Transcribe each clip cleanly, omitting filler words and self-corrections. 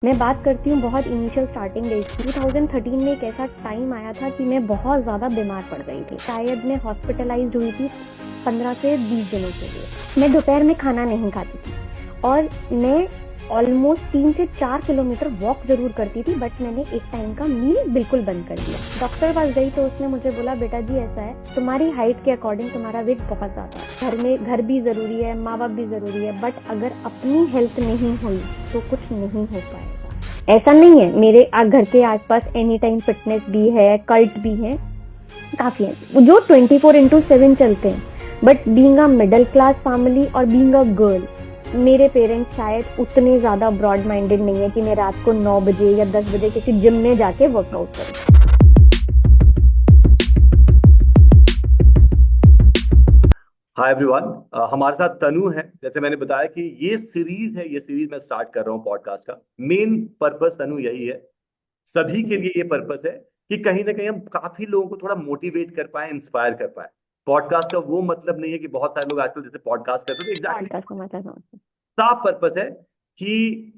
मैं बात करती हूँ बहुत इनिशियल स्टार्टिंग डेज की। 2013 में एक ऐसा टाइम आया था कि मैं बहुत ज़्यादा बीमार पड़ गई थी। शायद मैं हॉस्पिटलाइज्ड हुई थी 15 से 20 दिनों के लिए। मैं दोपहर में खाना नहीं खाती थी और मैं ऑलमोस्ट 3 से 4 किलोमीटर वॉक ज़रूर करती थी, बट मैंने एक टाइम का मील बिल्कुल बंद कर दिया। डॉक्टर पास गई तो उसने मुझे बोला, बेटा जी ऐसा है, तुम्हारी हाइट के अकॉर्डिंग तुम्हारा वेट बहुत ज़्यादा है। घर भी ज़रूरी है, माँ बाप भी ज़रूरी है, बट अगर अपनी हेल्थ नहीं हुई तो कुछ नहीं हो पाएगा। ऐसा नहीं है, मेरे घर के आसपास एनी टाइम फिटनेस भी है, कल्ट भी है, काफी है जो 24/7 चलते हैं। But being a middle class family और बीइंग अ गर्ल, मेरे पेरेंट्स शायद उतने ज्यादा ब्रॉड माइंडेड नहीं है कि मैं रात को 9 बजे या 10 बजे किसी जिम में जाके वर्कआउट करूँ। Hi everyone. हमारे साथ तनु है। जैसे मैंने बताया कि ये सीरीज मैं स्टार्ट कर रहा हूँ पॉडकास्ट का। मेन पर्पस तनु यही है, सभी के जी, लिए ये पर्पस है कि कहीं ना कहीं हम काफी लोगों को थोड़ा मोटिवेट कर पाए, इंस्पायर कर पाए। पॉडकास्ट का वो मतलब नहीं है कि बहुत सारे लोग आजकल जैसे पॉडकास्ट करते हैं, तो एग्जैक्टली पॉडकास्ट का मतलब समझते साफ पर्पस है कि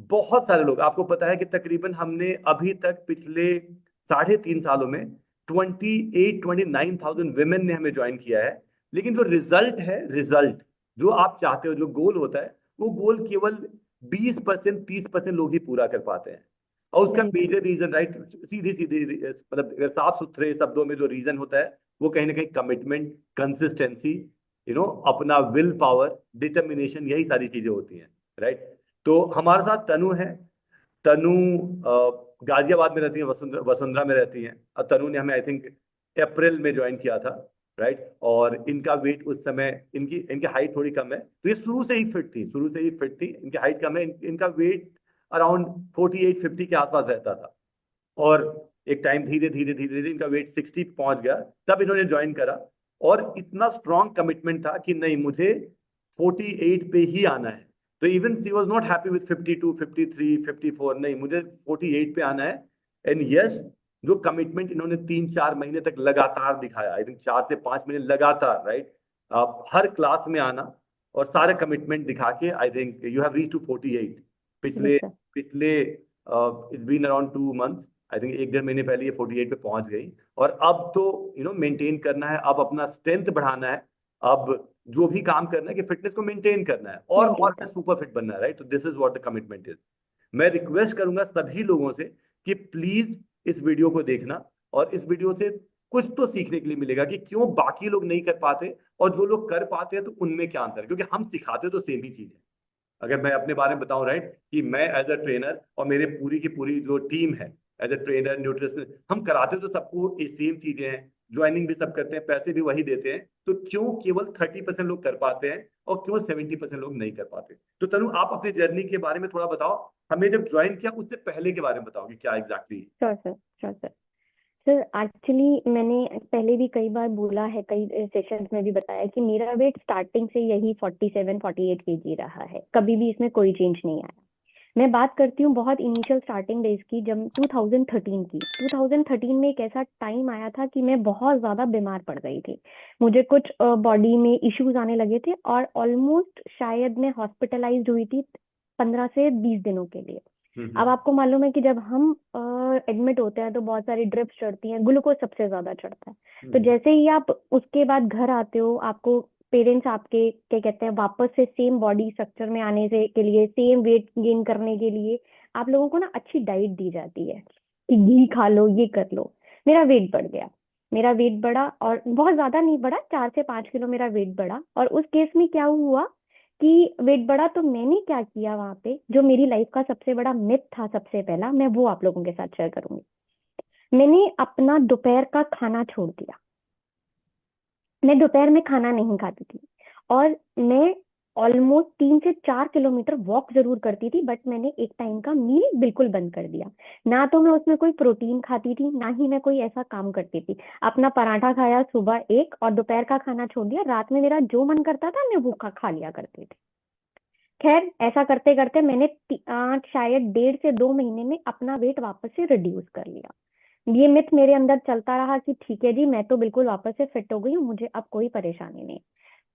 बहुत सारे लोग, आपको पता है कि तकरीबन हमने अभी तक पिछले 3.5 सालों में 29,000 वेमेन ने हमें ज्वाइन किया है। लेकिन जो रिजल्ट जो आप चाहते हो, जो गोल होता है, वो गोल केवल 20% 30% लोग ही पूरा कर पाते हैं। और उसका राइट। मेजर रीजन, राइट, सीधे सीधे मतलब अगर साफ सुथरे शब्दों में जो रीजन होता है, वो कहीं ना कहीं कमिटमेंट, कंसिस्टेंसी, अपना विल पावर, डिटर्मिनेशन, यही सारी चीजें होती हैं। राइट। तो हमारे साथ तनु है। तनु गाजियाबाद में रहती है, वसुंधरा वसुंधरा में रहती हैं। और तनु ने हमें आई थिंक अप्रैल में ज्वाइन किया था। राइट। और इनका वेट उस समय, इनकी इनकी हाइट थोड़ी कम है, तो ये शुरू से ही फिट थी। इनकी हाइट कम है, इनका वेट अराउंड 48-50 के आसपास रहता था। और एक टाइम धीरे धीरे धीरे धीरे इनका वेट 60 पहुंच गया, तब इन्होंने ज्वाइन करा। और इतना स्ट्रांग कमिटमेंट था कि नहीं, मुझे 48 पे ही आना है। तो even C was not happy with 52, 53, 54, नहीं, मुझे 48 पे आना है। एंड यस, जो कमिटमेंट इन्होंने 3-4 महीने तक लगातार दिखाया, आई थिंक 4 से 5 महीने लगातार, राइट, हर क्लास में आना और सारे कमिटमेंट दिखा के, I think you have reach to 48। जी पिछले सर। पिछले it's been around 2 months. I think 1-1.5 महीने पहले ये 48 पे पहुंच गई। और अब तो मेंटेन करना है, अब अपना स्ट्रेंथ बढ़ाना है। अब जो भी काम करना है कि फिटनेस को मेंटेन करना है, और मेंटेन कर। सुपर फिट बनना है। राइट। तो this is what the commitment is. मैं रिक्वेस्ट करूंगा सभी लोगों से कि प्लीज इस वीडियो को देखना, और इस वीडियो से कुछ तो सीखने के लिए मिलेगा कि क्यों बाकी लोग नहीं कर पाते और जो लोग कर पाते हैं तो उनमें क्या अंतर है, क्योंकि हम सिखाते तो सेम ही चीज है। अगर मैं अपने बारे में बताऊं, राइट, कि मैं एज अ ट्रेनर और मेरे पूरी की पूरी जो टीम है, एज अ ट्रेनर, न्यूट्रिशनिस्ट, हम कराते तो सबको ये सेम चीजें हैं। ज्वाइनिंग भी सब करते हैं, पैसे भी वही देते हैं। तो क्यों केवल 30% लोग कर पाते हैं और क्यों 70% लोग नहीं कर पाते? तो तनु, आप अपनी जर्नी के बारे में थोड़ा बताओ। हमें जब ज्वाइन किया उससे पहले के बारे में बताओ कि क्या exactly. Sure sir, sure sir. Sir actually मैंने पहले भी कई बार बोला है, कई सेशंस में भी बताया कि मेरा वेट स्टार्टिंग से यही 47-48 kg रहा है, कभी भी इसमें कोई चेंज नहीं आया। मैं बात करती हूँ बहुत इनिशियल स्टार्टिंग डेज की, जब 2013 की। 2013 में एक ऐसा टाइम आया था कि मैं बहुत ज्यादा बीमार पड़ गई थी। मुझे कुछ बॉडी में इश्यूज आने लगे थे और ऑलमोस्ट शायद मैं हॉस्पिटलाइज्ड हुई थी 15 से 20 दिनों के लिए। अब हम्म। आपको मालूम है कि जब हम एडमिट होते हैं तो बहुत सारी ड्रिप्स चढ़ती हैं, ग्लूकोज सबसे ज्यादा चढ़ता है। तो हम्म। जैसे ही आप उसके बाद घर आते हो, आपको पेरेंट्स आपके क्या कहते हैं, वापस से सेम बॉडी स्ट्रक्चर में आने से के लिए, सेम वेट गेन करने के लिए आप लोगों को ना अच्छी डाइट दी जाती है कि घी खा लो, ये कर लो। मेरा वेट बढ़ गया। मेरा वेट बढ़ा और बहुत ज्यादा नहीं बढ़ा, 4 से 5 किलो मेरा वेट बढ़ा। और उस केस में क्या हुआ कि वेट बढ़ा तो मैंने क्या किया वहां पे, जो मेरी लाइफ का सबसे बड़ा मिथ था, सबसे पहला मैं वो आप लोगों के साथ शेयर करूंगी। मैंने अपना दोपहर का खाना छोड़ दिया। मैं दोपहर में खाना नहीं खाती थी और मैं ऑलमोस्ट 3 से 4 किलोमीटर वॉक जरूर करती थी, बट मैंने एक टाइम का मील बिल्कुल बंद कर दिया। ना तो मैं उसमें कोई प्रोटीन खाती थी, ना ही मैं कोई ऐसा काम करती थी। अपना पराठा खाया सुबह एक, और दोपहर का खाना छोड़ दिया। रात में मेरा जो मन करता था मैं वो खा लिया करती थी। खैर, ऐसा करते करते मैंने शायद 1.5 से 2 महीने में अपना वेट वापस से रिड्यूस कर लिया। ये मिथ मेरे अंदर चलता रहा कि ठीक है जी, मैं तो बिल्कुल वापस से फिट हो गई हूँ, मुझे अब कोई परेशानी नहीं।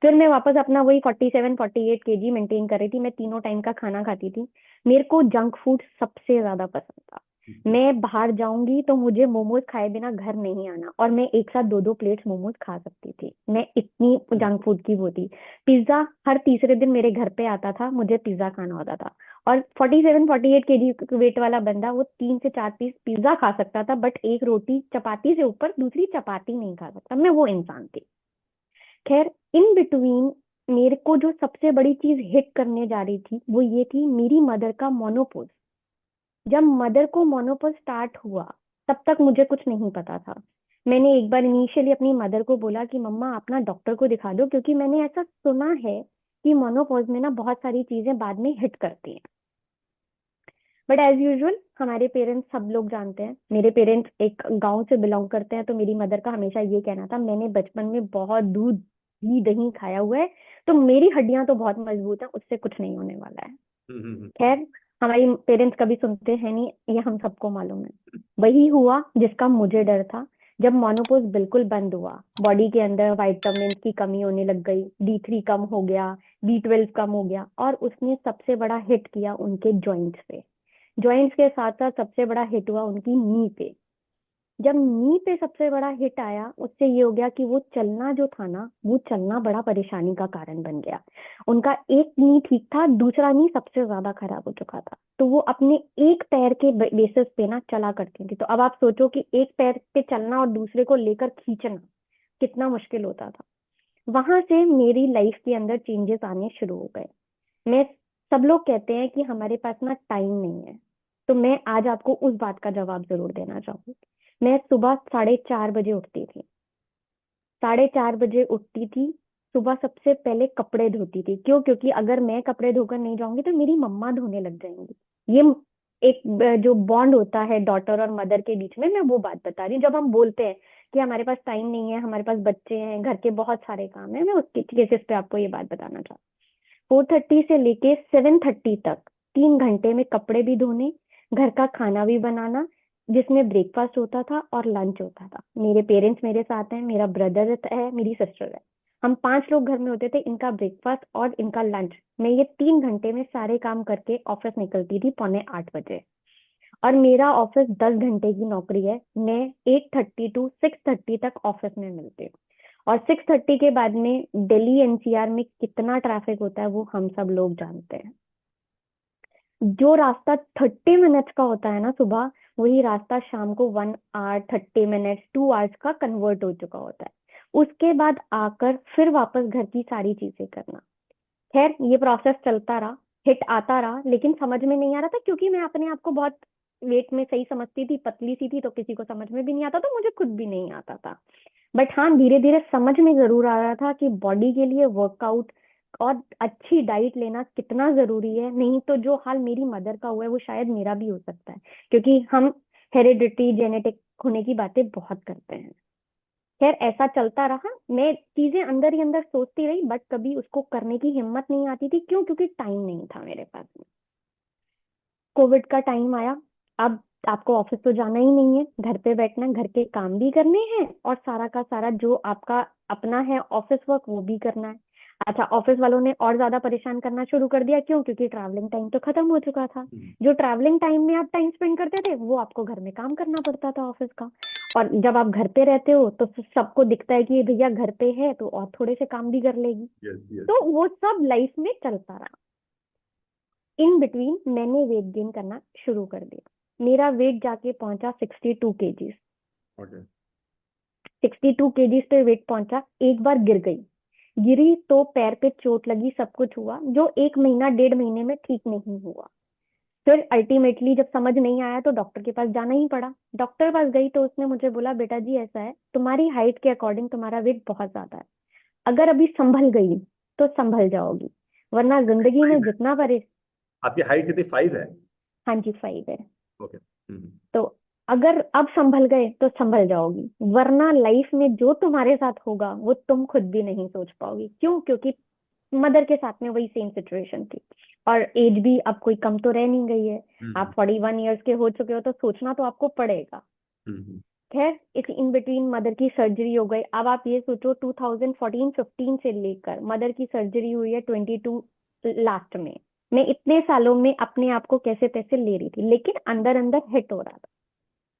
फिर मैं वापस अपना वही 47-48 kg मेंटेन कर रही थी। मैं तीनों टाइम का खाना खाती थी। मेरे को जंक फूड सबसे ज्यादा पसंद था। मैं बाहर जाऊंगी तो मुझे मोमोज खाए बिना घर नहीं आना, और मैं एक साथ दो दो प्लेट्स मोमोज खा सकती थी। मैं इतनी जंक फूड की वो थी। पिज्जा हर तीसरे दिन मेरे घर पे आता था, मुझे पिज्जा खाना होता था। और 47-48 kg वेट वाला बंदा वो 3 से 4 पीस पिज्जा खा सकता था, बट एक रोटी चपाती से ऊपर दूसरी चपाती नहीं खा सकता। मैं वो इंसान थी। खैर, इन बिटवीन मेरे को जो सबसे बड़ी चीज हिट करने जा रही थी वो ये थी, मेरी मदर का मोनोपोज। जब मदर को मोनोपोज स्टार्ट हुआ, तब तक मुझे कुछ नहीं पता था। मैंने एक बार इनिशियली अपनी मदर को बोला कि मम्मा आप ना डॉक्टर को दिखा दो, क्योंकि मैंने ऐसा सुना है कि मोनोपोज में ना बहुत सारी चीजें बाद में हिट करती हैं। बट एज यूजुअल हमारे पेरेंट्स, सब लोग जानते हैं, मेरे पेरेंट्स एक गांव से बिलोंग करते हैं, तो मेरी मदर का हमेशा ये कहना था, मैंने बचपन में बहुत दूध घी दही खाया हुआ है, तो मेरी हड्डियां तो बहुत मजबूत हैं, उससे कुछ नहीं होने वाला है। खैर, हमारी पेरेंट्स कभी सुनते हैं नहीं, ये हम सबको मालूम है। वही हुआ जिसका मुझे डर था। जब मोनोपोज बिल्कुल बंद हुआ, बॉडी के अंदर वाइटामिन की कमी होने लग गई, D3 कम हो गया, B12 कम हो गया, और उसने सबसे बड़ा हिट किया उनके जॉइंट्स पे। जॉइंट्स के साथ साथ सबसे बड़ा हिट हुआ उनकी नी पे। जब नी पे सबसे बड़ा हिट आया, उससे ये हो गया कि वो चलना जो था ना, वो चलना बड़ा परेशानी का कारण बन गया। उनका एक नी ठीक था, दूसरा नी सबसे ज्यादा खराब हो चुका था, तो वो अपने एक पैर के बेसिस पे ना चला करती थी। तो अब आप सोचो कि एक पैर पे चलना और दूसरे को लेकर खींचना कितना मुश्किल होता था। वहां से मेरी लाइफ के अंदर चेंजेस आने शुरू हो गए। मैं सब लोग कहते हैं कि हमारे पास ना टाइम नहीं है, तो मैं आज आपको उस बात का जवाब जरूर देना चाहूंगी। मैं सुबह 4:30 बजे उठती थी। 4:30 बजे उठती थी। सुबह सबसे पहले कपड़े धोती थी। क्यों? क्योंकि अगर मैं कपड़े धोकर नहीं जाऊंगी तो मेरी मम्मा धोने लग जाएंगी। ये एक जो बॉन्ड होता है डॉटर और मदर के बीच में, मैं वो बात बता रही हूँ। जब हम बोलते हैं कि हमारे पास टाइम नहीं है, हमारे पास बच्चे हैं, घर के बहुत सारे काम है, मैं उसके केसेस पे आपको ये बात बताना चाहती हूँ। 4:30 से लेके 7:30 तक 3 घंटे में कपड़े भी धोने, घर का खाना भी बनाना, जिसमें ब्रेकफास्ट होता था और लंच होता था। मेरे पेरेंट्स मेरे साथ हैं, मेरा ब्रदर है, मेरी सिस्टर है। हम 5 लोग घर में होते थे। इनका ब्रेकफास्ट और इनका लंच, मैं ये 3 घंटे में सारे काम करके ऑफिस निकलती थी 7:45 बजे। और मेरा ऑफिस 10 घंटे की नौकरी है। मैं 8:30 to 6:30 तक ऑफिस में मिलती हूँ। और 6:30 के बाद में दिल्ली NCR में कितना ट्रैफिक होता है वो हम सब लोग जानते हैं। जो रास्ता 30 मिनट्स का होता है ना सुबह, वही रास्ता शाम को 1 आवर 30 मिनट्स 2 आवर्स का कन्वर्ट हो चुका होता है। उसके बाद आकर फिर वापस घर की सारी चीजें करना। खैर, ये प्रोसेस चलता रहा, हिट आता रहा, लेकिन समझ में नहीं आ रहा था, क्योंकि मैं अपने आप को बहुत वेट में सही समझती थी, पतली सी थी, तो किसी को समझ में भी नहीं आता, तो मुझे खुद भी नहीं आता था। बट हाँ, धीरे धीरे समझ में जरूर आ रहा था कि बॉडी के लिए वर्कआउट और अच्छी डाइट लेना कितना जरूरी है। नहीं तो जो हाल मेरी मदर का हुआ है वो शायद मेरा भी हो सकता है, क्योंकि हम हेरिडिटी जेनेटिक होने की बातें बहुत करते हैं। खैर, ऐसा चलता रहा। मैं चीजें अंदर ही अंदर सोचती रही, बट कभी उसको करने की हिम्मत नहीं आती थी। क्यों? क्योंकि टाइम नहीं था मेरे पास में। कोविड का टाइम आया। अब आपको ऑफिस तो जाना ही नहीं है, घर पे बैठना, घर के काम भी करने हैं, और सारा का सारा जो आपका अपना है ऑफिस वर्क वो भी करना है। अच्छा, ऑफिस वालों ने और ज्यादा परेशान करना शुरू कर दिया। क्यों? क्योंकि ट्रैवलिंग टाइम तो खत्म हो चुका था। जो ट्रैवलिंग टाइम में आप टाइम स्पेंड करते थे, वो आपको घर में काम करना पड़ता था ऑफिस का। और जब आप घर पे रहते हो तो फिर सबको दिखता है कि ये भैया घर पे है, तो और थोड़े से काम भी कर लेगी। Yes yes. तो वो सब लाइफ में चलता रहा। इन बिटवीन मैंने वेट गेन करना शुरू कर दिया। मेरा वेट जाके पहुंचा 62 kg। ओके। 62 kg पे वेट पहुंचा। एक बार गिर गई। गिरी तो पैर पे चोट लगी, सब कुछ हुआ, जो 1 महीना 1.5 महीने में ठीक नहीं हुआ। फिर अल्टीमेटली जब समझ नहीं आया तो डॉक्टर के पास जाना ही पड़ा। डॉक्टर पास गई तो उसने मुझे बोला, बेटा जी ऐसा है, तुम्हारी हाइट के अकॉर्डिंग तुम्हारा वेट बहुत ज्यादा है। अगर अभी संभल गई तो संभल जाओगी, वरना जिंदगी में 5 है। जितना परे। आपकी हाइट कितनी? 5 है? हाँ जी, 5 है। ओके। तो अगर अब संभल गए तो संभल जाओगी, वरना लाइफ में जो तुम्हारे साथ होगा वो तुम खुद भी नहीं सोच पाओगी। क्यों? क्योंकि मदर के साथ में वही सेम सिचुएशन थी। और एज भी अब कोई कम तो रह नहीं गई है। आप 41 ईयर्स के हो चुके हो, तो सोचना तो आपको पड़ेगा। खैर इस इन बिटवीन मदर की सर्जरी हो गई। अब आप ये सोचो 2014-15 से लेकर मदर की सर्जरी हुई है 22 लास्ट में। मैं इतने सालों में अपने आप को कैसे तैसे ले रही थी, लेकिन अंदर अंदर हिट हो रहा था।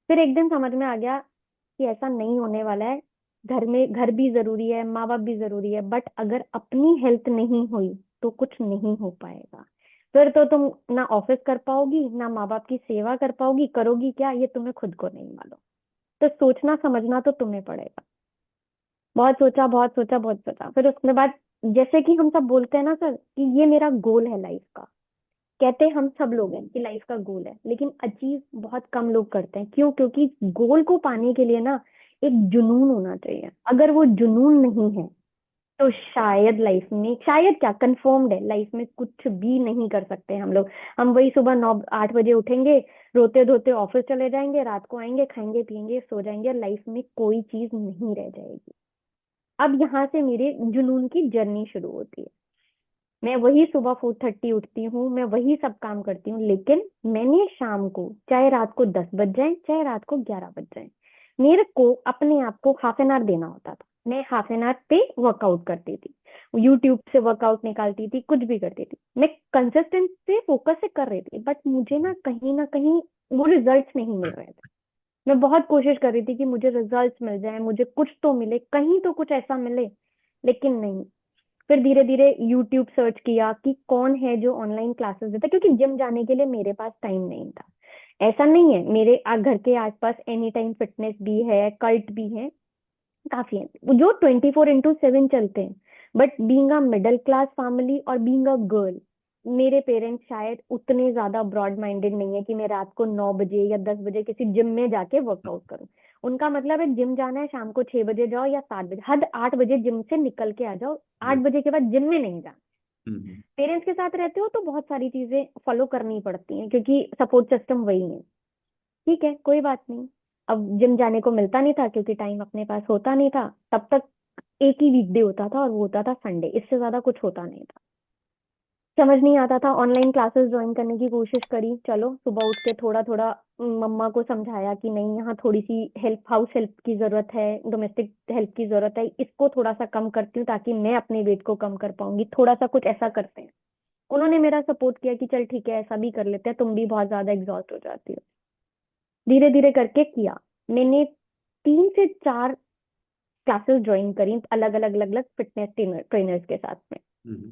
फिर एक दिन समझ में आ गया कि ऐसा नहीं होने वाला है। घर भी जरूरी है, माँ बाप भी जरूरी है, बट अगर अपनी हेल्थ नहीं हुई तो कुछ नहीं हो पाएगा। फिर तो तुम ना ऑफिस कर पाओगी, ना माँ बाप की सेवा कर पाओगी, करोगी क्या ये तुम्हें खुद को नहीं मालूम। तो सोचना समझना तो तुम्हें पड़ेगा। बहुत सोचा, बहुत सोचा, बहुत सोचा। फिर उसके बाद जैसे कि हम सब बोलते हैं ना सर कि ये मेरा गोल है लाइफ का। कहते हैं हम सब लोग हैं कि लाइफ का गोल है, लेकिन अचीव बहुत कम लोग करते हैं। क्यों? क्योंकि गोल को पाने के लिए ना एक जुनून होना चाहिए। अगर वो जुनून नहीं है तो शायद लाइफ में, शायद क्या, कंफर्म्ड है लाइफ में कुछ भी नहीं कर सकते हम लोग। हम वही सुबह 9-8 बजे उठेंगे, रोते धोते ऑफिस चले जाएंगे, रात को आएंगे, खाएंगे पिएंगे सो जाएंगे, लाइफ में कोई चीज नहीं रह जाएगी। अब यहाँ से मेरे जुनून की जर्नी शुरू होती है। मैं वही सुबह 4:30 उठती हूँ, मैं वही सब काम करती हूँ, लेकिन मैंने शाम को, चाहे रात को 10 बज जाए, चाहे रात को 11 बज जाए, मेरे को अपने आप को हाफ एन आवर देना होता था। मैं हाफ एन आवर पे वर्कआउट करती थी, यूट्यूब से वर्कआउट निकालती थी, कुछ भी करती थी। मैं कंसिस्टेंट से फोकस से कर रही थी, बट मुझे ना कहीं वो रिजल्ट्स नहीं मिल रहे थे। मैं बहुत कोशिश कर रही थी कि मुझे रिजल्ट्स मिल जाए, मुझे कुछ तो मिले, कहीं तो कुछ ऐसा मिले, लेकिन नहीं। फिर धीरे धीरे यूट्यूब सर्च किया कि कौन है जो ऑनलाइन क्लासेस देता है, क्योंकि जिम जाने के लिए मेरे पास टाइम नहीं था। ऐसा नहीं है, मेरे घर के आसपास एनी टाइम फिटनेस भी है, कल्ट भी है, काफी है जो 24/7 चलते हैं। But being a middle class family और बीइंग अ गर्ल, मेरे पेरेंट्स शायद उतने ज्यादा ब्रॉड माइंडेड नहीं है कि मैं रात को 9 बजे या 10 बजे किसी जिम में जाके वर्कआउट करूं। उनका मतलब है जिम जाना है शाम को 6 बजे जाओ या 7 बजे, हद 8 बजे जिम से निकल के आ जाओ, 8 बजे के बाद जिम में नहीं जाना। हम्म। पेरेंट्स के साथ रहते हो तो बहुत सारी चीजें फॉलो करनी पड़ती हैं, क्योंकि सपोर्ट सिस्टम वही है। ठीक है, कोई बात नहीं। अब जिम जाने को मिलता नहीं था क्योंकि टाइम अपने पास होता नहीं था तब तक। एक ही वीकडे होता था और वो होता था संडे, इससे ज्यादा कुछ होता नहीं था। समझ नहीं आता था, ऑनलाइन क्लासेस ज्वाइन करने की कोशिश करी, चलो सुबह उठ के थोड़ा थोड़ा मम्मा को समझाया कि नहीं, यहाँ थोड़ी सी हेल्प, हाउस हेल्प की जरूरत है, डोमेस्टिक हेल्प की जरूरत है, इसको थोड़ा सा कम करती हूँ ताकि मैं अपने वेट को कम कर पाऊंगी, थोड़ा सा कुछ ऐसा करते हैं। उन्होंने मेरा सपोर्ट किया कि चल ठीक है, ऐसा भी कर लेते हैं, तुम भी बहुत ज्यादा एग्जॉस्ट हो जाती हो। धीरे धीरे करके किया। मैंने 3 से 4 क्लासेस ज्वाइन करी, अलग अलग अलग अलग फिटनेस ट्रेनर्स के साथ में। हम्म।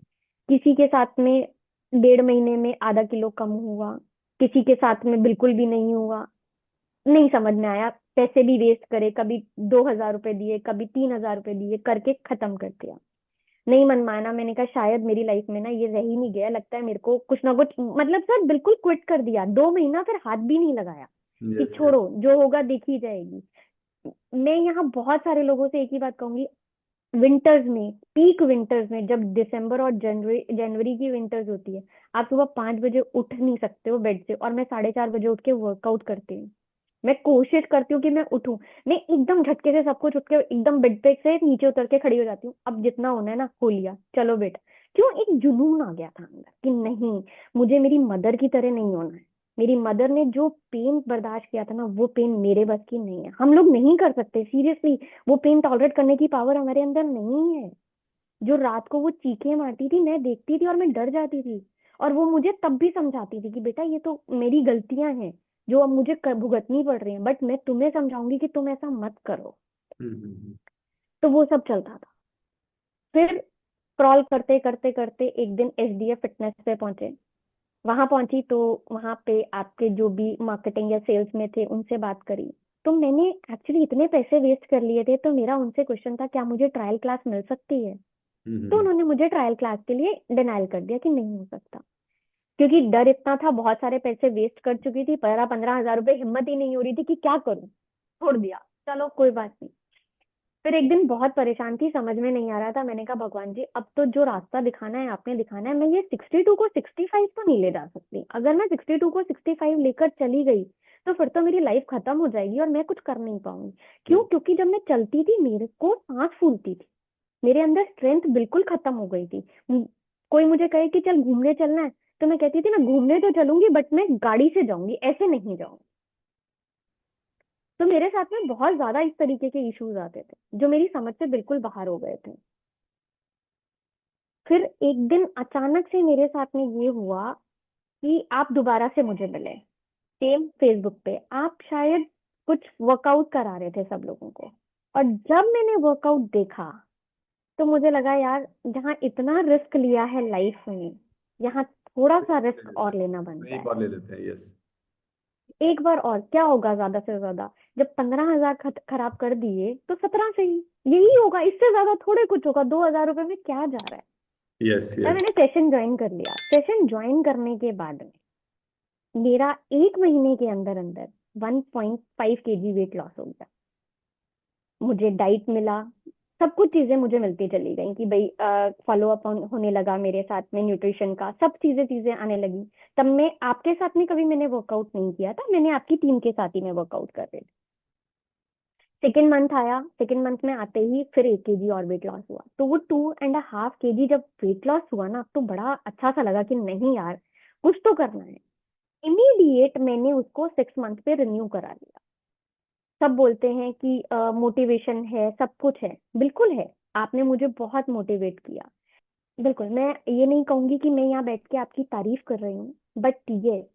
किसी के साथ में 1.5 महीने में आधा किलो कम हुआ, किसी के साथ में बिल्कुल भी नहीं हुआ। नहीं समझ में आया, पैसे भी वेस्ट करे, कभी 2,000 रुपए दिए, कभी 3,000 रुपए दिए, करके खत्म कर दिया। नहीं मन माना, मैंने कहा शायद मेरी लाइफ में ना ये रह ही नहीं गया, लगता है मेरे को कुछ ना कुछ, मतलब सर बिल्कुल क्विट कर दिया। 2 महीना फिर हाथ भी नहीं लगाया कि यस, यस। छोड़ो जो होगा देखी जाएगी। मैं यहाँ बहुत सारे लोगों से एक ही बात कहूंगी, विंटर्स में, पीक विंटर्स में, जब दिसंबर और जनवरी जनवरी की विंटर्स होती है, आप सुबह 5 बजे उठ नहीं सकते हो बेड से, और मैं 4:30 बजे उठ के वर्कआउट करती हूँ। मैं कोशिश करती हूँ कि मैं उठूं, मैं एकदम झटके से सब कुछ उठ के एकदम बेड पे से नीचे उतर के खड़ी हो जाती हूँ, अब जितना होना है ना हो लिया, चलो बेटा। क्यों? एक जुनून आ गया था अंदर कि नहीं, मुझे मेरी मदर की तरह नहीं होना है। मेरी मदर ने जो पेन बर्दाश्त किया था ना, वो पेन मेरे बस की नहीं है, हम लोग नहीं कर सकते सीरियसली। वो पेन टॉलरेट करने की पावर हमारे अंदर नहीं है। जो रात को वो चीखें मारती थी, मैं देखती थी और मैं डर जाती थी। और वो मुझे तब भी समझाती थी कि बेटा ये तो मेरी गलतियां हैं जो अब मुझे भुगतनी पड़ रही हैं, बट मैं तुम्हें समझाऊंगी कि तुम ऐसा मत करो। हम्म। तो वो सब चलता था। फिर क्रॉल करते करते करते एक दिन एसडीएफ फिटनेस पे पहुंचे। वहां पहुंची तो वहां पे आपके जो भी मार्केटिंग या सेल्स में थे उनसे बात करी। तो मैंने एक्चुअली इतने पैसे वेस्ट कर लिए थे, तो मेरा उनसे क्वेश्चन था क्या मुझे ट्रायल क्लास मिल सकती है। तो हम्म। उन्होंने मुझे ट्रायल क्लास के लिए डिनाइल कर दिया कि नहीं हो सकता, क्योंकि डर इतना था, बहुत सारे पैसे वेस्ट कर चुकी थी, 15-15 हजार रुपए, हिम्मत ही नहीं हो रही थी कि क्या करूं। छोड़ दिया, चलो कोई बात नहीं। फिर एक दिन बहुत परेशान थी, समझ में नहीं आ रहा था, मैंने कहा भगवान जी अब तो जो रास्ता दिखाना है आपने दिखाना है, मैं ये 62 को 65 तो नहीं ले जा सकती। अगर मैं 62 को 65 लेकर चली गई तो फिर तो मेरी लाइफ खत्म हो जाएगी और मैं कुछ कर नहीं पाऊंगी। क्यों? क्योंकि जब मैं चलती थी मेरे को सांस फूलती थी, मेरे अंदर स्ट्रेंथ बिल्कुल खत्म हो गई थी। कोई मुझे कहे कि चल घूमने चलना है, तो मैं कहती थी मैं घूमने तो चलूंगी बट मैं गाड़ी से जाऊंगी, ऐसे नहीं जाऊंगी। तो मेरे साथ में बहुत ज्यादा इस तरीके के इश्यूज आते थे जो मेरी समझ से बिल्कुल बाहर हो गए थे। फिर एक दिन अचानक से मेरे साथ में ये हुआ कि आप दोबारा से मुझे मिले, सेम फेसबुक पे आप शायद कुछ वर्कआउट करा रहे थे सब लोगों को। और जब मैंने वर्कआउट देखा तो मुझे लगा यार, जहाँ इतना रिस्क लिया है लाइफ में, यहाँ थोड़ा सा ले रिस्क लेते और लेना हैं, बनता एक है। और ले लेते हैं, यस। एक बार और क्या होगा ज्यादा से ज्यादा, जब 15,000 खराब कर दिए तो 17 से ही यही होगा, इससे ज्यादा थोड़े कुछ होगा, 2,000 रुपए में क्या जा रहा है। यस यार यस। मैंने सेशन ज्वाइन कर लिया, सेशन ज्वाइन करने के बाद में मेरा एक महीने के अंदर अंदर 1.5 kg वेट लॉस हो गया। मुझे डाइट मिला, सब कुछ चीजें मुझे मिलती चली गई कि भाई फॉलो अप होने लगा मेरे साथ में न्यूट्रिशन का, सब चीजें चीजें आने लगी। तब मैं आपके साथ में कभी मैंने वर्कआउट नहीं किया था, मैंने आपकी टीम के साथ ही मैं वर्कआउट कर रही थी। सेकेंड मंथ आया, सेकेंड मंथ में आते ही फिर 1 kg और वेट लॉस हुआ। तो वो 2.5 kg जब वेट लॉस हुआ ना, तो बड़ा अच्छा सा लगा कि नहीं यार, कुछ तो करना है। इमीडिएट मैंने उसको 6 मंथ पे रिन्यू करा लिया। सब बोलते हैं कि मोटिवेशन है, सब कुछ है, बिल्कुल है। आपने मुझे बहुत मोटिवेट किया। बिल्कुल, मैं ये नहीं कहूंगी कि मैं यहाँ बैठ के आपकी तारीफ कर रही हूँ, बट ये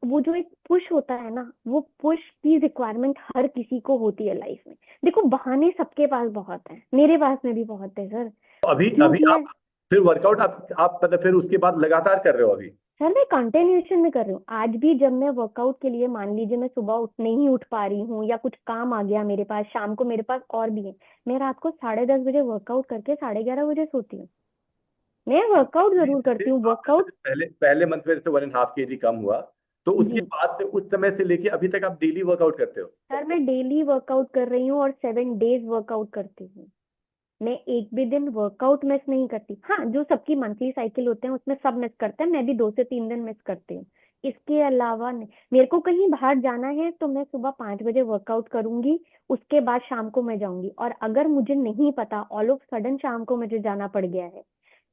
वो जो एक पुश होता है ना, वो पुश की रिक्वायरमेंट हर किसी को होती है लाइफ में। देखो, बहाने सबके पास बहुत है, मेरे पास में भी बहुत है सर। तो अभी क्यों अभी किया? आप फिर वर्कआउट आप मतलब फिर उसके बाद लगातार कर रहे हो अभी? सर मैं कंटिन्यूएशन में कर रही हूँ आज भी। जब मैं वर्कआउट के लिए, मान लीजिए मैं सुबह नहीं उठ पा रही हूँ या कुछ काम आ गया मेरे पास, शाम को मेरे पास और भी है, मैं रात को 10:30 बजे वर्कआउट करके 11:30 बजे सोती हूँ। मैं वर्कआउट नहीं, जरूर जैसे करती हूँ, आपने वर्कआउट। जैसे पहले पहले मंथ में जैसे 1.5 kg कम हुआ, तो उसके जी बाद से उस समय से लेके अभी तक आप डेली वर्कआउट करते हो? सर, मैं डेली वर्कआउट कर रही हूँ और 7 डेज वर्कआउट करती हूँ। मैं एक भी दिन वर्कआउट मिस नहीं करती। हाँ, जो सबकी मंथली साइकिल होते हैं उसमें सब मिस करते हैं, मैं भी 2 से 3 दिन मिस करती हूँ। इसके अलावा नहीं। मेरे को कहीं बाहर जाना है तो मैं सुबह 5 बजे वर्कआउट करूंगी, उसके बाद शाम को मैं जाऊंगी। और अगर मुझे नहीं पता, ऑल ऑफ सडन शाम को मुझे जाना पड़ गया है,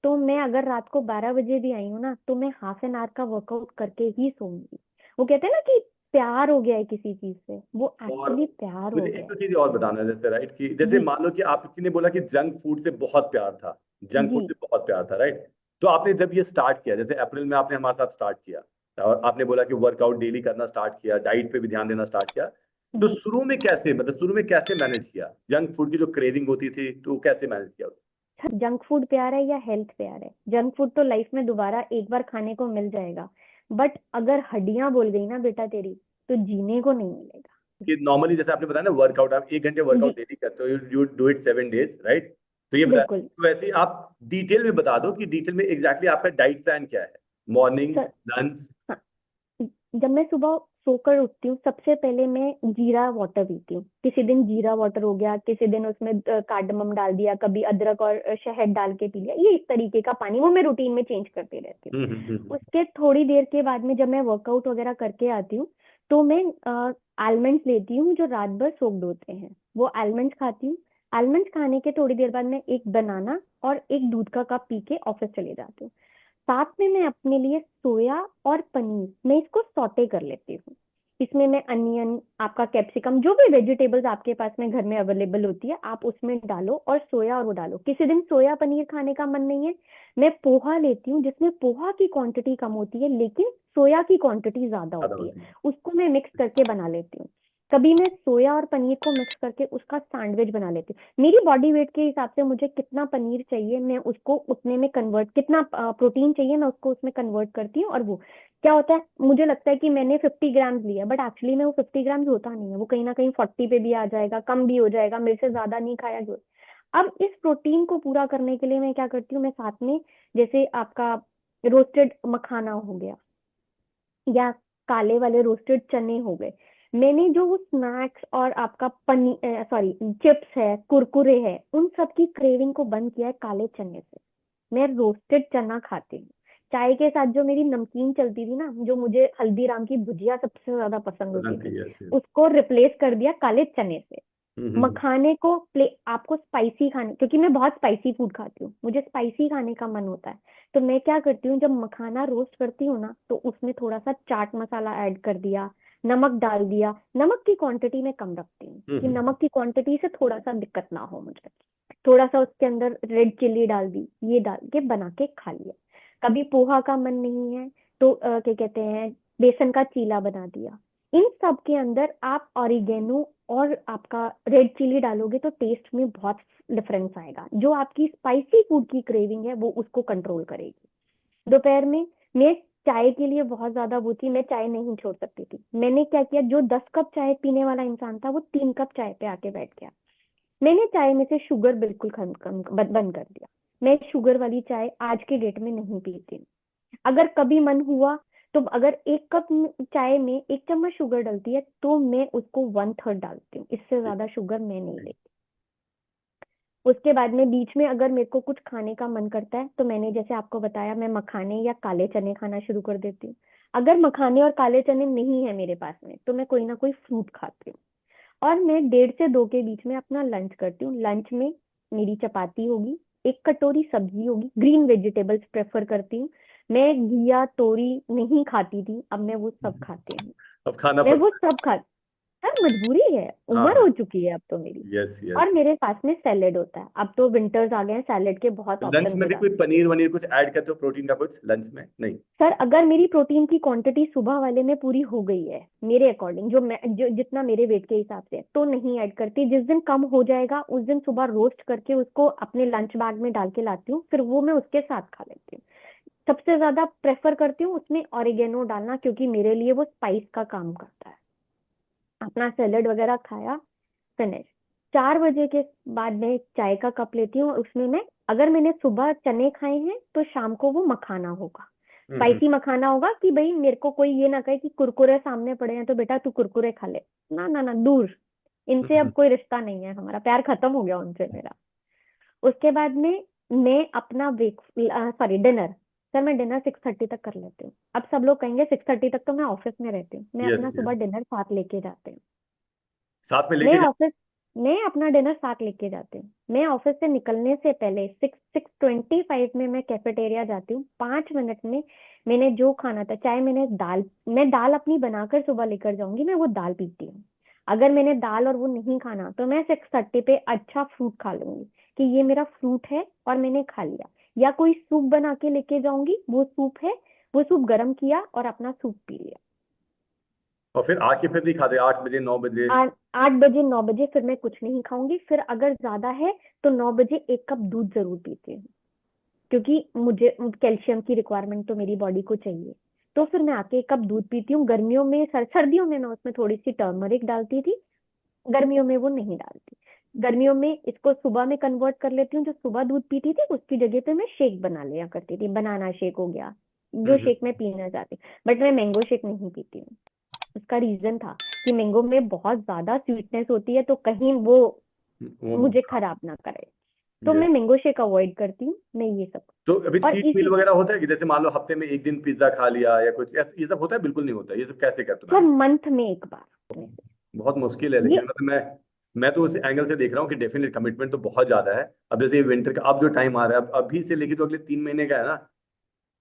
तो मैं अगर रात को 12 बजे भी आई हूँ ना, तो मैं हाफ एन आवर का वर्कआउट करके ही सोऊंगी। वो कहते हैं ना कि प्यार हो गया है किसी चीज से, वो और एक्चुअली प्यार हो मुझे गया एक तो है। चीज और बताना है, जैसे राइट, कि जैसे जी मान लो कि आपने ने बोला कि जंक फूड से बहुत प्यार था, जंक जी फूड से बहुत प्यार था, राइट? तो आपने जब ये स्टार्ट किया, जैसे अप्रैल में आपने हमारे साथ स्टार्ट किया, और आपने बोला कि वर्कआउट डेली करना स्टार्ट किया, डाइट पे भी ध्यान देना स्टार्ट किया, तो जी। शुरू में कैसे, मतलब शुरू में कैसे मैनेज किया जंक फूड की जो क्रेविंग होती थी, तो कैसे मैनेज किया? जंक फूड प्यार है या हेल्थ प्यार है? जंक फूड तो लाइफ में दोबारा एक बार खाने को मिल जाएगा, बट अगर हड्डियां बोल गई ना बेटा तेरी, तो जीने को नहीं मिलेगा। कि नॉर्मली जैसे आपने बताया ना, वर्कआउट आप 1 घंटे जी वर्कआउट डेली करते हो, you do it 7 days, right? तो ये बताया, बिल्कुल। तो वैसे ही आप डिटेल में बता दो कि डिटेल में एग्जैक्टली आपका डाइट प्लान क्या है, मॉर्निंग, सर लंच। हाँ, जब मैं सुबह सोकर उठती हूँ, सबसे पहले मैं जीरा वाटर पीती हूँ। किसी दिन जीरा वाटर हो गया, किसी दिन उसमें कार्डमम डाल दिया, कभी अदरक और शहद डाल के पी लिया, ये इस तरीके का पानी, वो मैं रूटीन में चेंज करती रहती हूँ। हम्म। उसके थोड़ी देर के बाद में जब मैं वर्कआउट वगैरह करके आती हूँ, तो मैं आलमंड्स लेती हूँ जो रात भर सोक्ड होते हैं, वो आलमंड्स खाती हूँ। आलमंड्स खाने के थोड़ी देर बाद मैं एक बनाना और एक दूध का कप पी के ऑफिस चले जाती हूँ। साथ में मैं अपने लिए सोया और पनीर, मैं इसको सौटे कर लेती हूँ। इसमें मैं अनियन, आपका कैप्सिकम, जो भी वेजिटेबल्स आपके पास में घर में अवेलेबल होती है, आप उसमें डालो और सोया और वो डालो। किसी दिन सोया पनीर खाने का मन नहीं है, मैं पोहा लेती हूँ जिसमें पोहा की क्वांटिटी कम होती है लेकिन सोया की क्वांटिटी ज्यादा ज्यादा होती है, होती है। उसको मैं मिक्स करके बना लेती हूँ। कभी मैं सोया और पनीर को मिक्स करके उसका सैंडविच बना लेती हूँ। मेरी बॉडी वेट के हिसाब से मुझे कितना पनीर चाहिए, मैं उसको उतने में कन्वर्ट, कितना प्रोटीन चाहिए मैं उसको उसमें कन्वर्ट करती हूँ। और वो क्या होता है, मुझे लगता है कि मैंने 50 ग्राम्स लिया, बट एक्चुअली में वो 50 ग्राम्स होता नहीं है, वो कहीं ना कहीं 40 पे भी आ जाएगा, कम भी हो जाएगा, मेरे से ज्यादा नहीं खाया गया। अब इस प्रोटीन को पूरा करने के लिए मैं क्या करती हूँ, मैं साथ में, जैसे आपका रोस्टेड मखाना हो गया या काले वाले रोस्टेड चने हो गए, मैंने जो वो स्नैक्स और आपका पनीर, सॉरी, चिप्स है, कुरकुरे है, उन सब की क्रेविंग को बंद किया है काले चने से। मैं रोस्टेड चना खाती हूँ। चाय के साथ जो मेरी नमकीन चलती थी ना, जो मुझे हल्दीराम की भुजिया सबसे ज्यादा पसंद होती पसंद थी, थी, यस यस। उसको रिप्लेस कर दिया काले चने से। हम्म। मखाने को आपको स्पाइसी खाने, क्योंकि मैं बहुत स्पाइसी फूड खाती हूँ, मुझे स्पाइसी खाने का मन होता है, तो मैं क्या करती हूँ, जब मखाना रोस्ट करती हूँ ना, तो उसमें थोड़ा सा चाट मसाला ऐड कर दिया, नमक डाल दिया, नमक की क्वांटिटी मैं कम रखती हूँ कि हम्म। नमक की क्वांटिटी से थोड़ा सा दिक्कत ना हो मुझे। थोड़ा सा उसके अंदर रेड चिल्ली डाल दी, ये डाल के बना के खा लिया। कभी पोहा का मन नहीं है तो क्या कहते हैं, बेसन का चीला बना दिया। इन सब के अंदर आप ऑरिगेनो और आपका रेड चिली डालोगे तो टेस्ट में बहुत डिफरेंस आएगा। जो आपकी स्पाइसी फूड की क्रेविंग है वो उसको कंट्रोल करेगी। दोपहर में मैं चाय के लिए बहुत ज्यादा वो थी, मैं चाय नहीं छोड़ सकती थी। मैंने क्या किया, जो 10 कप चाय पीने वाला इंसान था वो 3 कप चाय पे आके बैठ गया। मैंने चाय में से शुगर बिल्कुल बंद कर दिया। मैं शुगर वाली चाय आज के डेट में नहीं पीती। अगर कभी मन हुआ तो अगर 1 कप चाय में 1 चम्मच शुगर डलती है तो मैं उसको 1/3 डालती हूँ, इससे ज्यादा शुगर मैं नहीं लेती। उसके बाद में बीच में अगर मेरे को कुछ खाने का मन करता है तो मैंने जैसे आपको बताया, मैं मखाने या काले चने खाना शुरू कर देती हूँ। अगर मखाने और काले चने नहीं है मेरे पास में तो मैं कोई ना कोई फ्रूट खाती हूँ। और मैं 1:30 से 2 के बीच में अपना लंच करती हूँ। लंच में मेरी चपाती होगी, 1 कटोरी सब्जी होगी, ग्रीन वेजिटेबल्स प्रेफर करती हूँ। मैं घिया तोरी नहीं खाती थी, अब मैं वो सब खाती हूँ। अब खाना मैं वो पड़ता सब खा सर मजबूरी है, है। हाँ उम्र हाँ। हो चुकी है अब तो मेरी। यस और यस। मेरे पास में सैलेड होता है, अब तो विंटर्स आ गए हैं, सैलेड के बहुत लंच ऑप्शंस में हो भी कोई जाते हैं। पनीर वनीर कुछ ऐड करते हो, प्रोटीन का कुछ लंच में? नहीं। सर अगर मेरी प्रोटीन की क्वांटिटी सुबह वाले में पूरी हो गई है मेरे अकॉर्डिंग, जो जितना मेरे वेट के हिसाब से है, तो नहीं ऐड करती। जिस दिन कम हो जाएगा उस दिन सुबह रोस्ट करके उसको अपने लंच बैग में डाल के लाती हूँ, फिर वो मैं उसके साथ खा लेती हूँ। सबसे ज्यादा प्रेफर करती हूँ उसमें ऑरिगेनो डालना, क्योंकि मेरे लिए वो स्पाइस का काम करता है। अपना सैलेड वगैरह खाया, फिनिश। 4 बजे के बाद मैं चाय का कप लेती हूँ और उसमें मैं, अगर मैंने सुबह चने खाए हैं तो शाम को वो मखाना होगा, हम्म। स्पाइसी मखाना होगा, कि भाई मेरे को कोई ये ना कहे कि कुरकुरे सामने पड़े हैं तो बेटा तू कुरकुरे खा ले। ना ना ना, दूर। इनसे अब हम्म। कोई रिश्ता नहीं है, हमारा प्यार खत्म हो गया उनसे मेरा। उसके बाद में मैं अपना ब्रेक सॉरी डिनर, सर मैं डिनर 6:30 तक कर लेती हूँ। अब सब लोग कहेंगे 6:30 तक तो मैं ऑफिस में रहती हूँ, मैं यस अपना यस। सुबह डिनर साथ लेके जाती हूँ। साथ में लेके मैं जा। ऑफिस मैं अपना डिनर साथ लेके जाती हूँ। मैं ऑफिस से निकलने से पहले 6:25 में मैं कैफेटेरिया जाती हूँ। 5 मिनट में मैंने जो खाना था, चाहे मैं दाल अपनी बनाकर सुबह लेकर जाऊंगी, मैं वो दाल पीती हूँ। अगर मैंने दाल और वो नहीं खाना तो मैं 6:30 पे अच्छा फ्रूट खा लूंगी कि ये मेरा फ्रूट है और मैंने खा लिया। या कोई सूप बना के लेके जाऊंगी, वो सूप है, वो सूप गर्म किया और अपना सूप पी लिया। और फिर आके फिर नहीं खाते 8 बजे 9 बजे? 8 बजे 9 बजे फिर मैं कुछ नहीं खाऊंगी। फिर अगर ज्यादा है तो 9 बजे 1 कप दूध जरूर पीती हूँ, क्योंकि मुझे कैल्शियम की रिक्वायरमेंट तो मेरी बॉडी को चाहिए। तो फिर मैं आके 1 कप दूध पीती हूँ। गर्मियों में सर्दियों में मैं उसमें थोड़ी सी टर्मरिक डालती थी, गर्मियों में वो नहीं डालती। गर्मियों में इसको सुबह में कन्वर्ट कर लेती हूँ, जो सुबह दूध पीती थी उसकी जगह पे मैं शेक बना लिया करती थी, बनाना शेक हो गया, जो हम्म। शेक मैं पीना चाहती हूँ। बट मैं मैंगो शेक नहीं पीती हूँ। उसका रीजन था कि मैंगो में बहुत ज्यादा स्वीटनेस होती है, तो कहीं वो वो। मुझे खराब ना करे। तो मैं यस। मैंगो शेक अवॉइड करती हूँ, मैं ये सब। तो अभी और चीट मील इसी वगैरह होता है कि जैसे मान लो हफ्ते में एक दिन पिज्जा खा लिया या कुछ ऐसा, ये सब होता है? बिल्कुल नहीं होता, ये सब कैसे करते हो सर मैनेज? मंथ में एक बार में से बहुत मुश्किल है, ये। लेकिन मतलब मैं तो उस एंगल से देख रहा हूँ कि डेफिनेट कमिटमेंट तो बहुत ज्यादा है। अब जैसे ये विंटर का अब जो टाइम आ रहा है, अब अभी से लेके तो अगले 3 महीने का है ना,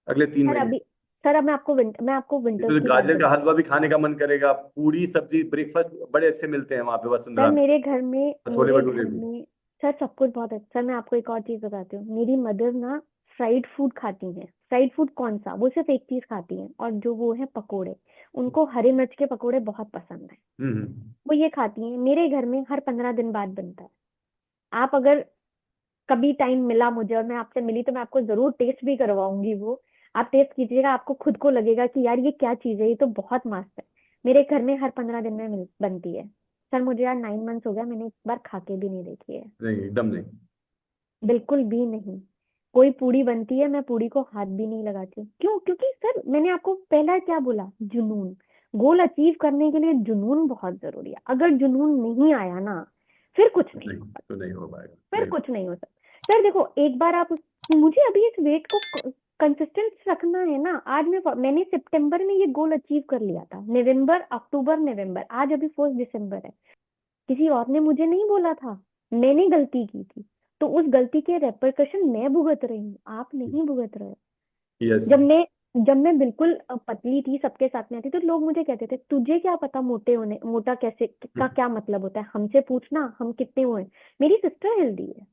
अगले तीन सर महीने अभी सर अब मैं आपको विंटर्स इसमें तो की बात गाजर का बताती हलवा भी खाने का मन करेगा, पूरी सब्जी ब्रेकफास्ट बड़े अच्छे मिलते हैं वहां पे हूँ। सर वसुंधरा में। मेरे घर में और छोले मेरे भटूरे घर भी। में सर सब कुछ बहुत अच्छा। सर मैं आपको एक और चीज बताती हूँ, मेरी मदर ना फ्राइड फूड खाती हैं। फ्राइड फूड कौन सा, वो सिर्फ एक चीज खाती हैं, और जो वो है पकोड़े। उनको हरी मिर्च के पकोड़े बहुत पसंद है, हम्म। वो ये खाती हैं। मेरे घर में हर 15 दिन बाद बनता है। आप अगर कभी टाइम मिला मुझे और मैं आपसे मिली तो मैं आपको जरूर टेस्ट भी करवाऊंगी वो। आप टेस्ट कीजिएगा, आपको खुद को लगेगा कि यार ये क्या चीज है, ये तो बहुत मस्त है। मेरे घर में हर 15 दिन में बनती है। सर मुझे यार 9 मंथ्स हो गया, मैंने एक बार खा के भी नहीं देखी है, नहीं एकदम नहीं। बिल्कुल भी नहीं। कोई पूड़ी बनती है मैं पूड़ी को हाथ भी नहीं लगाती हूँ। क्यों? क्योंकि सर मैंने आपको पहला क्या बोला, जुनून। गोल अचीव करने के लिए जुनून बहुत जरूरी है। अगर जुनून नहीं आया ना, फिर कुछ नहीं नहीं हो सकता। तो नहीं हो पाएगा, फिर नहीं। कुछ नहीं हो सकता। सर देखो एक बार आप मुझे अभी इस वेट को कंसिस्टेंट रखना है ना। आज मैंने सितंबर में ये गोल अचीव कर लिया था, नवंबर अक्टूबर नवंबर, आज अभी 1 दिसंबर है। किसी और ने मुझे नहीं बोला था, मैंने गलती की थी। तो उस गलती के रेपरकशन मैं भुगत रही हूँ, आप नहीं भुगत रहे हो। यस। जब मैं जब मैं बिल्कुल पतली थी, सबके साथ में आती, तो लोग मुझे कहते थे तुझे क्या पता मोटे होने, मोटा कैसे का क्या मतलब होता है, हमसे पूछना हम कितने हुए। मेरी सिस्टर हेल्दी है,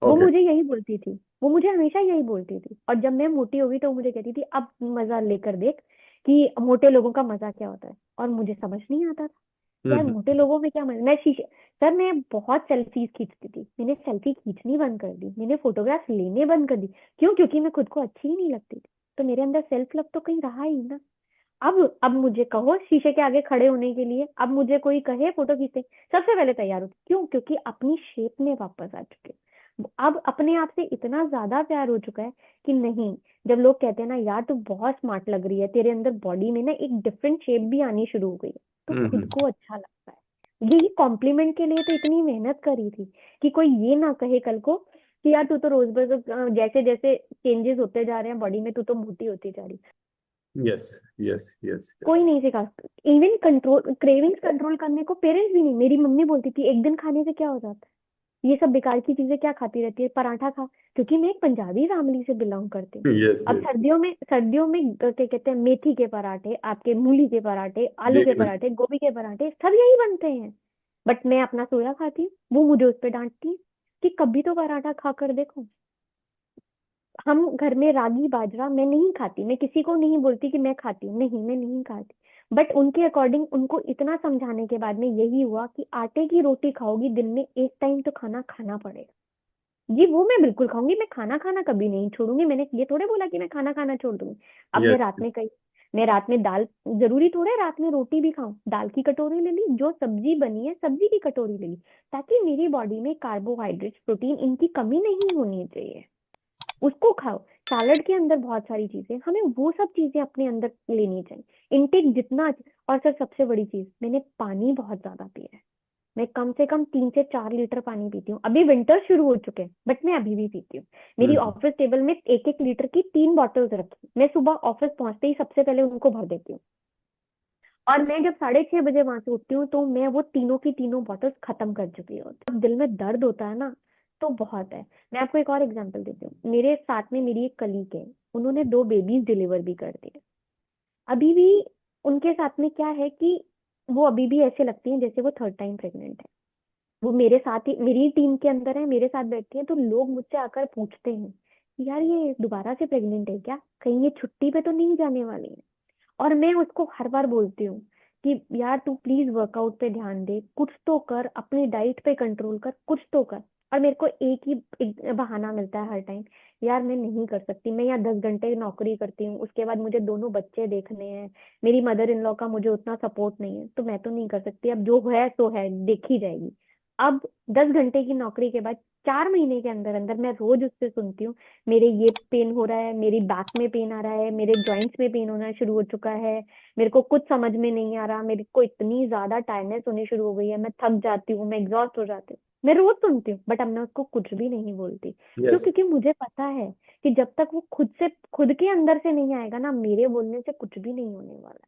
वो ओके। मुझे यही बोलती थी, वो मुझे हमेशा यही बोलती थी। और जब मैं मोटी हो गई तो वो मुझे कहती थी अब मजा लेकर देख कि मोटे लोगों का मजा क्या होता है। और मुझे समझ नहीं आता था यार हम्म। मोटे लोगों में क्या मजा। मैं शीशे, सर मैं बहुत सेल्फीज खींचती थी, मैंने सेल्फी खींचनी बंद कर दी, मैंने फोटोग्राफ लेने बंद कर दी। क्यों? क्योंकि मैं खुद को अच्छी ही नहीं लगती थी। तो मेरे अंदर सेल्फ लव तो कहीं रहा ही ना। अब मुझे कहो शीशे के आगे खड़े होने के लिए, अब मुझे कोई कहे फोटो खींचते, सबसे पहले तैयार होती। क्यों? क्योंकि अपनी शेप में वापस आ चुके हैं। अब अपने आप से इतना ज्यादा प्यार हो चुका है कि नहीं, जब लोग कहते हैं ना यार तू बहुत स्मार्ट लग रही है, तेरे अंदर बॉडी में ना एक डिफरेंट शेप भी आनी शुरू हो गई है, तो खुद हम्म। को अच्छा लगता है। यही कॉम्प्लीमेंट के लिए तो इतनी मेहनत करी थी कि कोई ये ना कहे कल को कि यार तू तो रोज बरोज जैसे जैसे चेंजेस होते जा रहे हैं बॉडी में, तू तो मोटी होती जा रही। यस यस यस कोई यस। नहीं सिखा। इवन कंट्रोल, क्रेविंग्स कंट्रोल करने को पेरेंट्स भी नहीं। मेरी मम्मी बोलती थी एक दिन खाने से क्या हो जाता है, ये सब बेकार की चीजें क्या खाती रहती है, पराठा खा। क्योंकि मैं एक पंजाबी फैमिली से बिलोंग करती हूँ। यस अब यस। सर्दियों में क्या कहते हैं, मेथी के पराठे, आपके मूली के पराठे, आलू के डेली में। पराठे, गोभी के पराठे, सब यही बनते हैं। बट मैं अपना सोया खाती हूँ, वो मुझे उस पर डांटती है कि कभी तो पराठा खा कर देखो। हम घर में रागी बाजरा मैं नहीं खाती, मैं किसी को नहीं बोलती कि मैं खाती हूँ, नहीं मैं नहीं खाती। बट उनके अकॉर्डिंग उनको इतना समझाने के बाद में यही हुआ कि आटे की रोटी खाओगी, दिन में एक टाइम तो खाना खाना पड़ेगा। जी वो मैं बिल्कुल खाऊंगी, मैं खाना खाना कभी नहीं छोड़ूंगी। मैंने ये थोड़े बोला कि मैं खाना खाना छोड़ दूंगी। अब मैं यस। रात में कही, मैं रात में दाल, जरूरी थोड़े रात में रोटी भी खाऊं, दाल की कटोरी ले ली, जो सब्जी बनी है सब्जी की कटोरी ले ली, ताकि मेरी बॉडी में कार्बोहाइड्रेट्स प्रोटीन इनकी कमी नहीं होनी चाहिए। उसको खाओ। सैलड के अंदर बहुत सारी चीजें, हमें वो सब चीजें अपने अंदर लेनी चाहिए, इनटेक जितना। और सर सबसे बड़ी चीज, मैंने पानी बहुत ज्यादा पिया है। मैं कम से कम 3 से 4 लीटर पानी पीती हूँ। अभी विंटर शुरू हो चुके हैं बट मैं अभी भी पीती हूँ। मेरी हम्म। ऑफिस टेबल में 1-1 लीटर की 3 बॉटल्स रखी, मैं सुबह ऑफिस पहुंचते ही सबसे पहले उनको भर देती हूँ। और मैं जब 6:30 बजे वहां से उठती हूँ तो मैं वो तीनों की तीनों बॉटल्स खत्म कर चुकी होती हूँ। जब दिल में दर्द होता है ना, तो बहुत है। मैं आपको एक और एग्जांपल देती हूँ। मेरे साथ में मेरी एक कलीग है, उन्होंने 2 बेबीज डिलीवर भी कर दिए। अभी भी उनके साथ में क्या है कि वो अभी भी ऐसे लगती हैं जैसे वो थर्ड टाइम प्रेग्नेंट है। वो मेरे साथ ही मेरी टीम के अंदर है, मेरे साथ बैठती है, तो लोग मुझसे आकर पूछते हैं यार ये दोबारा से प्रेग्नेंट है क्या, कहीं ये छुट्टी पे तो नहीं जाने वाली है। और मैं उसको हर बार बोलती हूँ कि यार तू प्लीज वर्कआउट पे ध्यान दे, कुछ तो कर, अपनी डाइट पे कंट्रोल कर, कुछ तो कर। और मेरे को एक बहाना मिलता है हर टाइम, यार मैं नहीं कर सकती, मैं यहाँ 10 घंटे नौकरी करती हूँ, उसके बाद मुझे दोनों बच्चे देखने हैं, मेरी मदर इन लॉ का मुझे उतना सपोर्ट नहीं है, तो मैं तो नहीं कर सकती, अब जो है सो है, देखी जाएगी। अब 10 घंटे की नौकरी के बाद 4 महीने के अंदर अंदर मैं रोज उससे सुनती हूँ मेरे ये पेन हो रहा है, मेरी बैक में पेन आ रहा है, मेरे जॉइंट्स में पेन होना शुरू हो चुका है, मेरे को कुछ समझ में नहीं आ रहा, मेरे को इतनी ज्यादा टायर्डनेस होनी शुरू हो गई है, मैं थक जाती हूँ, मैं एग्जॉस्ट हो जाती हूँ। मैं रोज सुनती हूँ बट अब मैं उसको कुछ भी नहीं बोलती। क्यों? यस। क्योंकि मुझे पता है कि जब तक वो खुद से, खुद के अंदर से नहीं आएगा ना, मेरे बोलने से कुछ भी नहीं होने वाला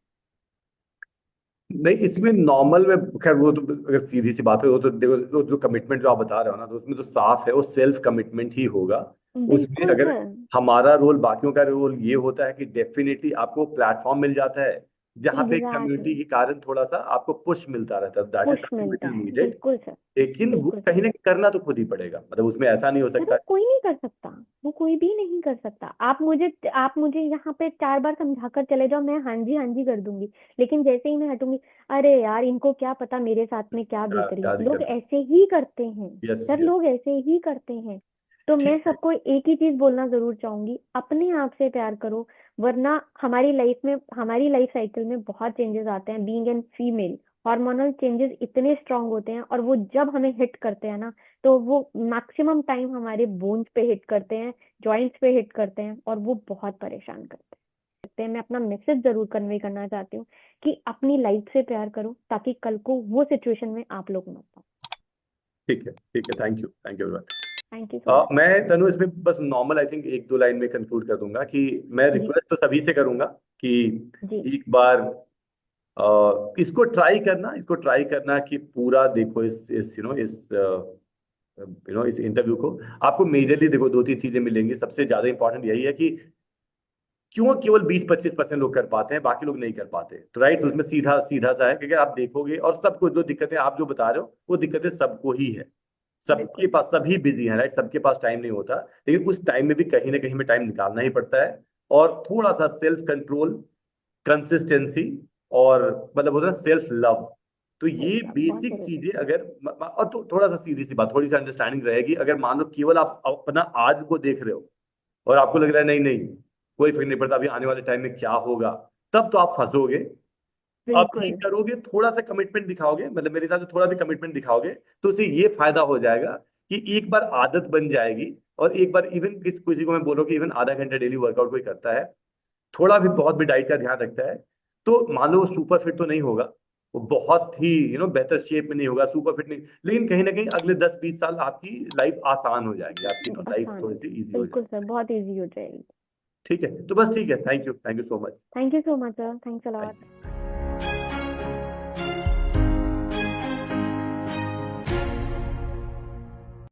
नहीं, इसमें नॉर्मल में खैर वो तो अगर सीधी सी बात है, वो तो देखो वो जो कमिटमेंट जो आप बता रहे हो ना, तो उसमें तो साफ है वो सेल्फ कमिटमेंट ही होगा। है। उसमें बिल्कुल अगर सर। हमारा रोल, बाकियों का रोल ये होता है कि डेफिनेटली आपको प्लेटफॉर्म मिल जाता है जहां पे कम्युनिटी एग्जैक्टली। के कारण थोड़ा सा आपको पुश मिलता रहता है, that is push something which मिलता इज है, नीडेड। बिल्कुल सर। लेकिन वो बिल्कुल कहीं सर। ना कहीं करना तो खुद ही पड़ेगा, मतलब उसमें ऐसा नहीं हो सर वो सकता। कोई नहीं कर सकता, वो कोई भी नहीं कर सकता। आप मुझे यहाँ पे 4 बार समझा कर चले जाओ, मैं हाँ जी कर दूंगी, लेकिन जैसे ही मैं हटूंगी, अरे यार इनको क्या पता मेरे साथ में क्या क्या बीत रही क्या है, लोग दिक्कत। ऐसे ही करते हैं। Yes sir yes. लोग ऐसे ही करते हैं। तो मैं ठीक है। सबको एक ही चीज बोलना जरूर चाहूंगी, अपने आप से प्यार करो। वरना हमारी लाइफ साइकिल में बहुत चेंजेस आते हैं, being an female. Hormonal changes इतने स्ट्रांग होते हैं, और वो जब हमें हिट करते हैं ना, तो वो मैक्सिमम टाइम हमारे बोन्स पे हिट करते हैं, जॉइंट्स पे हिट करते हैं, और वो बहुत परेशान करते हैं। मैं अपना मैसेज जरूर कन्वे करना चाहती हूँ कि अपनी लाइफ से प्यार करो, ताकि कल को वो सिचुएशन में आप लोग मत पाओ। ठीक है। ठीक है। Thank you very much. Thank you so much. मैं तनु इसमें बस नॉर्मल आई थिंक एक दो लाइन में कंक्लूड कर दूंगा कि मैं जी। रिक्वेस्ट तो सभी से करूंगा कि जी। एक बार इसको ट्राई करना कि पूरा देखो इस इस इंटरव्यू को। आपको मेजरली देखो दो तीन चीजें मिलेंगी। सबसे ज्यादा इंपॉर्टेंट यही है कि क्यों केवल 20-25% लोग कर पाते हैं, बाकी लोग नहीं कर पाते? तो राइट, उसमें सीधा सीधा सा है, क्योंकि आप देखोगे और सबको जो दिक्कतें आप जो बता रहे हो वो दिक्कतें सबको ही है। सबके बिल्कुल। पास, सभी बिजी हैं, राइट, सबके पास टाइम नहीं होता। लेकिन उस टाइम में भी कहीं ना कहीं में टाइम निकालना ही पड़ता है। और थोड़ा सा सेल्फ कंट्रोल, कंसिस्टेंसी, और मतलब होता है सेल्फ लव। तो ये सेल्फ लव बहुत बेसिक जरूरी चीजें अगर और तो थोड़ा सा सीधी सी बात, थोड़ी सी अंडरस्टैंडिंग रहेगी। अगर मान लो केवल आप अपना आज को देख रहे हो और आपको लग रहा है नहीं नहीं कोई फर्क नहीं पड़ता अभी आने वाले टाइम में क्या होगा, तब तो आप फंसोगे। है। अभी बिल्कुल। करोगे, थोड़ा सा कमिटमेंट दिखाओगे, मतलब मेरे हिसाब से थोड़ा भी कमिटमेंट दिखाओगे, तो उससे ये फायदा हो जाएगा कि एक बार आदत बन जाएगी। और एक बार इवन किसी को मैं बोलो कि इवन आधा घंटा डेली वर्कआउट कोई करता है, थोड़ा भी बहुत भी डाइट का ध्यान रखता है, तो मान लो वो सुपर फिट तो नहीं होगा, वो बहुत ही बेहतर शेप में नहीं होगा, सुपर फिट नहीं, लेकिन कहीं ना कहीं अगले 10-20 साल आपकी लाइफ आसान हो जाएगी, आपकी लाइफ आसान थोड़ी हो सी जाएगी, इजी हो बिल्कुल जाएगी। सर, बहुत इजी हो जाएगी। ठीक है, तो बस ठीक है, thank you so much. Thank you so much sir, thanks a lot. Thank you.